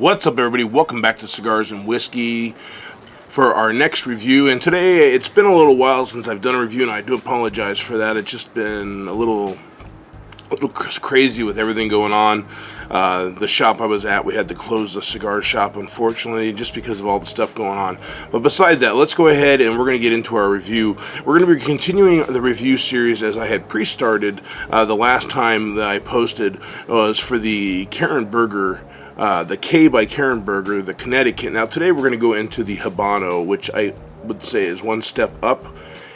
What's up, everybody? Welcome back to Cigars and Whiskey for our next review. And today, it's been a little while since I've done a review, and I do apologize for that. It's just been a little crazy with everything going on. The shop I was at, we had to close the cigar shop, unfortunately, just because of all the stuff going on. But besides that, let's go ahead and we're going to get into our review. We're going to be continuing the review series as I had pre-started. The last time that I posted was for the Karen Berger, the K by Karen Berger, the Connecticut. Now today we're going to go into the Habano, which I would say is one step up.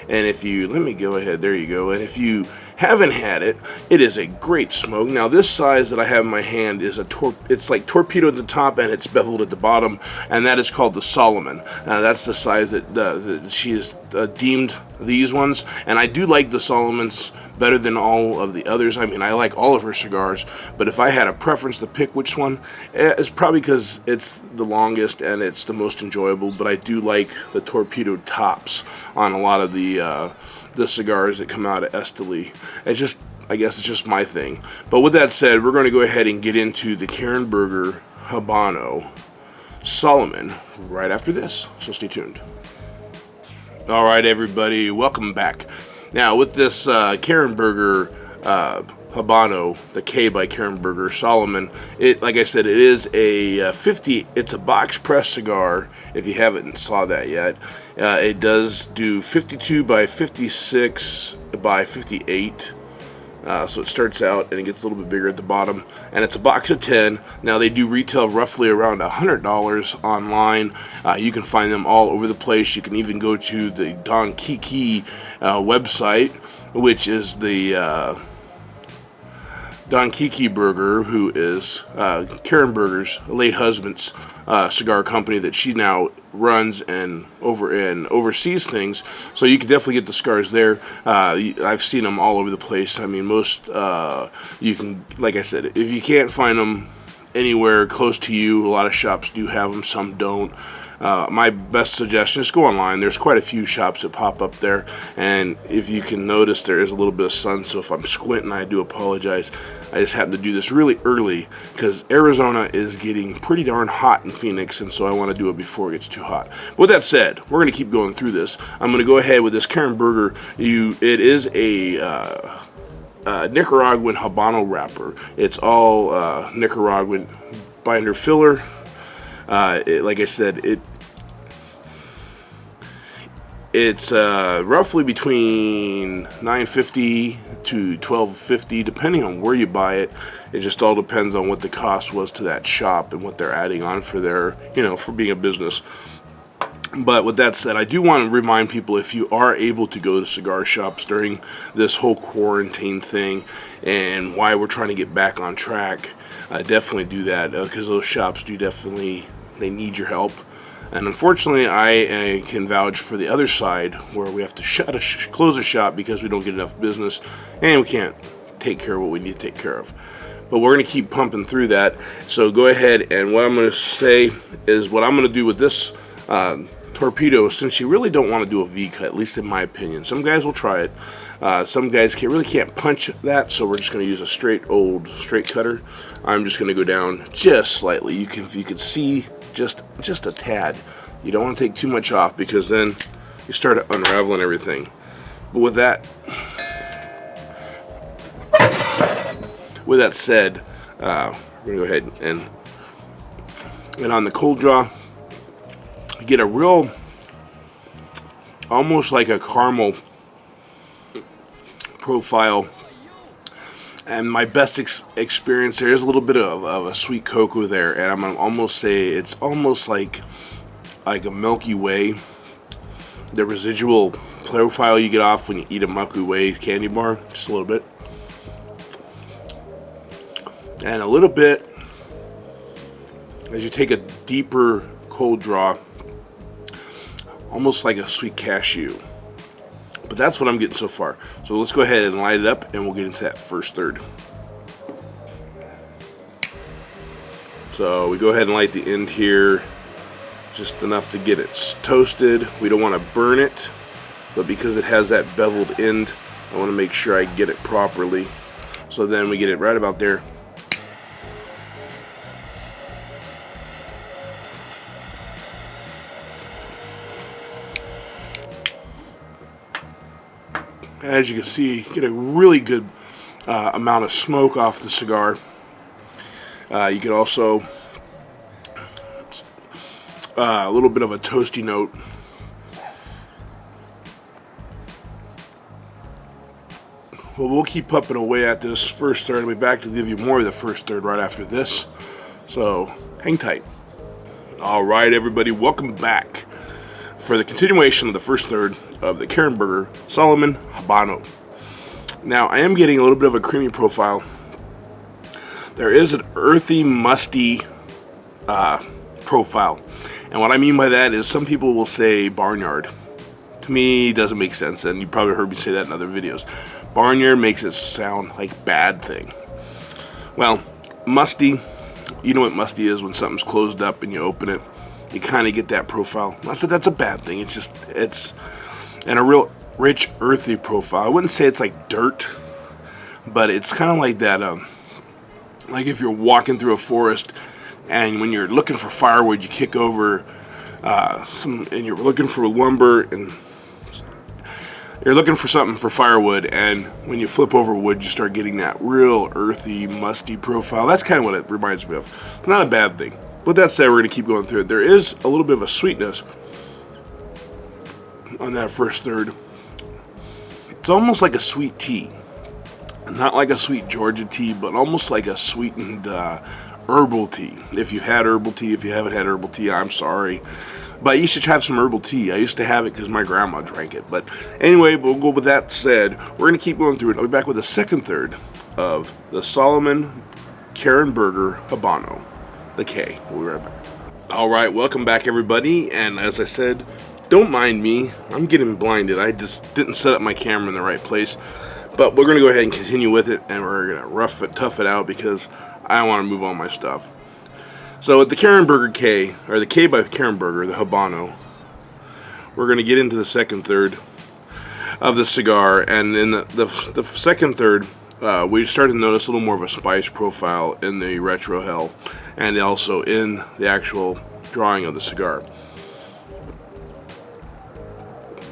And if you, let me go ahead, there you go. And if you haven't had it, it is a great smoke. Now this size that I have in my hand is it's like torpedo at the top and it's beveled at the bottom, and that is called the Salomon. That's the size that she has deemed these ones, and I do like the Salomons better than all of the others. I mean, I like all of her cigars, but if I had a preference to pick which one, it's probably because it's the longest and it's the most enjoyable, but I do like the torpedo tops on a lot of the cigars that come out of Esteli. It's just, I guess it's just my thing. But with that said, we're going to go ahead and get into the Karen Berger Habano Salomon right after this, so stay tuned. Alright everybody, welcome back. Now with this Karen Berger Habano, the K by Karen Berger Salomon, like I said, it is a 50, it's a box press cigar, if you haven't saw that yet. It does do 52 by 56 by 58, so it starts out and it gets a little bit bigger at the bottom, and it's a box of 10. Now they do retail roughly around $100 online. You can find them all over the place. You can even go to the Don Kiki website, which is the Don Kiki Berger, who is Karen Berger's late husband's cigar company that she now runs and oversees things. So you can definitely get the cigars there. I've seen them all over the place. I mean, most you can, like I said, if you can't find them anywhere close to you, a lot of shops do have them, some don't. My best suggestion is go online. There's quite a few shops that pop up there, and if you can notice, there is a little bit of sun, so if I'm squinting, I do apologize. I just happen to do this really early because Arizona is getting pretty darn hot in Phoenix, and so I want to do it before it gets too hot. With that said, we're going to keep going through this. I'm going to go ahead with this Karen Berger. It is a Nicaraguan Habano wrapper. It's all Nicaraguan binder filler. Like I said, it's roughly between $9.50 to $12.50, depending on where you buy it. It just all depends on what the cost was to that shop and what they're adding on for their, for being a business. But with that said, I do want to remind people, if you are able to go to cigar shops during this whole quarantine thing and why we're trying to get back on track, definitely do that, because those shops do definitely, they need your help. And unfortunately, I can vouch for the other side, where we have to close a shop because we don't get enough business and we can't take care of what we need to take care of. But we're going to keep pumping through that. So go ahead, and what I'm going to say is what I'm going to do with this torpedo, since you really don't want to do a V-cut, at least in my opinion. Some guys will try it. Some guys really can't punch that, so we're just going to use a straight cutter. I'm just going to go down just slightly. You can see just a tad. You don't want to take too much off, because then you start unraveling everything. But with that said, we're going to go ahead and on the cold draw, get a real, almost like a caramel profile. And my best experience, there is a little bit of a sweet cocoa there, and I'm gonna almost say it's almost like a Milky Way. The residual profile you get off when you eat a Milky Way candy bar, just a little bit, and a little bit as you take a deeper cold draw, almost like a sweet cashew. But that's what I'm getting so far. So let's go ahead and light it up, and we'll get into that first third. So we go ahead and light the end here, just enough to get it toasted. We don't want to burn it, but because it has that beveled end, I want to make sure I get it properly. So then we get it right about there. As you can see, get a really good amount of smoke off the cigar. You can also a little bit of a toasty note. Well, we'll keep pumping away at this first third. I'll be back to give you more of the first third right after this. So hang tight. All right, everybody, welcome back for the continuation of the first third of the Karen Berger Salomon Habano. Now, I am getting a little bit of a creamy profile. There is an earthy, musty profile. And what I mean by that is some people will say barnyard. To me, it doesn't make sense, and you probably heard me say that in other videos. Barnyard makes it sound like bad thing. Well, musty, you know what musty is when something's closed up and you open it. You kind of get that profile. Not that that's a bad thing. It's just, and a real rich, earthy profile. I wouldn't say it's like dirt, but it's kind of like that, like if you're walking through a forest and when you're looking for firewood, you kick over and you're looking for lumber and you're looking for something for firewood, and when you flip over wood, you start getting that real earthy, musty profile. That's kind of what it reminds me of. It's not a bad thing. With that said, we're going to keep going through it. There is a little bit of a sweetness on that first third. It's almost like a sweet tea. Not like a sweet Georgia tea, but almost like a sweetened herbal tea. If you've had herbal tea, if you haven't had herbal tea, I'm sorry. But you should have some herbal tea. I used to have it because my grandma drank it. But anyway, we'll go with that said. We're going to keep going through it. I'll be back with the second third of the Salomon Karen Berger Habano, the K. We'll be right back. All right, welcome back, everybody. And as I said, don't mind me. I'm getting blinded. I just didn't set up my camera in the right place. But we're going to go ahead and continue with it, and we're going to tough it out because I want to move on my stuff. So with the Karen Berger K, or the K by Karen Berger, the Habano, we're going to get into the second third of the cigar. And in the second third, we started to notice a little more of a spice profile in the retro hell, and also in the actual drawing of the cigar.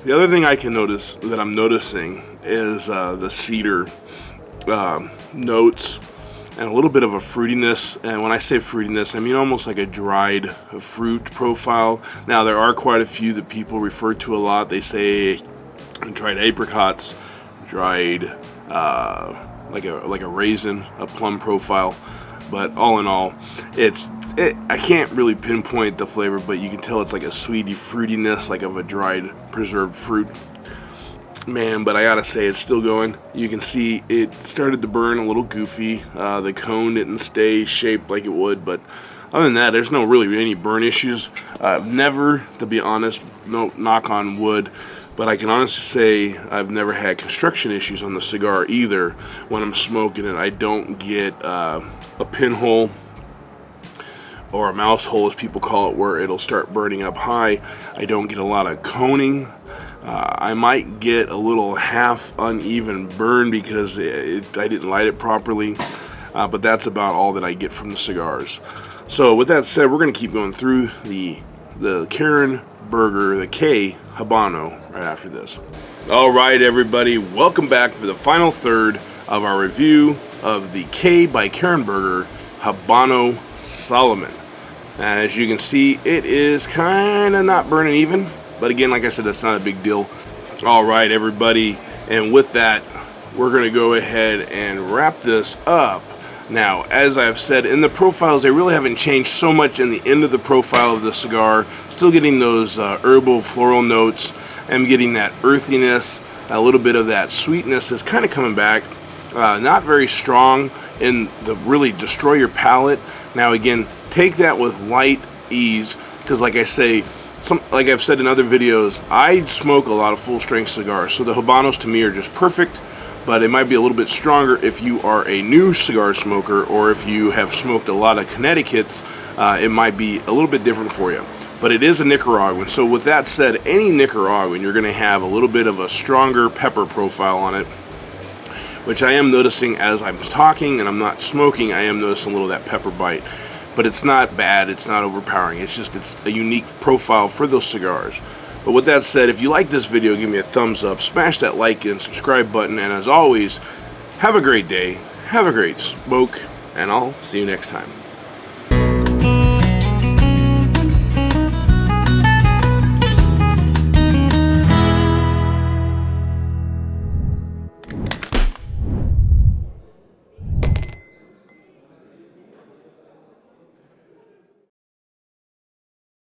The other thing I can notice, that I'm noticing, is the cedar notes and a little bit of a fruitiness. And when I say fruitiness, I mean almost like a dried fruit profile. Now, there are quite a few that people refer to a lot. They say dried apricots, dried like a raisin, a plum profile. But all in all, I can't really pinpoint the flavor, but you can tell it's like a sweety fruitiness, like of a dried preserved fruit. Man, but I gotta say, it's still going. You can see it started to burn a little goofy. The cone didn't stay shaped like it would, but other than that, there's no really any burn issues. Never, to be honest, no knock on wood, but I can honestly say I've never had construction issues on the cigar either. When I'm smoking it, I don't get a pinhole or a mouse hole, as people call it, where it'll start burning up high. I don't get a lot of coning. I might get a little half uneven burn because I didn't light it properly, but that's about all that I get from the cigars. So with that said, we're going to keep going through the Karen Berger, the K Habano, right after this. All right, everybody, welcome back for the final third of our review of the K by Karen Berger Habano Salomon. As you can see, it is kind of not burning even. But again, like I said, that's not a big deal. All right, everybody. And with that, we're going to go ahead and wrap this up. Now, as I've said, in the profiles, they really haven't changed so much in the end of the profile of the cigar. Still getting those herbal floral notes. I'm getting that earthiness, a little bit of that sweetness is kind of coming back. Not very strong in the really destroy your palate. Now, again, take that with light ease, because like I say, like I've said in other videos, I smoke a lot of full-strength cigars, so the Habanos to me are just perfect, but it might be a little bit stronger if you are a new cigar smoker, or if you have smoked a lot of Connecticut's, it might be a little bit different for you. But it is a Nicaraguan, so with that said, any Nicaraguan, you're going to have a little bit of a stronger pepper profile on it, which I am noticing as I'm talking and I'm not smoking. I am noticing a little of that pepper bite. But it's not bad, it's not overpowering, it's just, it's a unique profile for those cigars. But with that said, if you like this video, give me a thumbs up, smash that like and subscribe button, and as always, have a great day, have a great smoke, and I'll see you next time.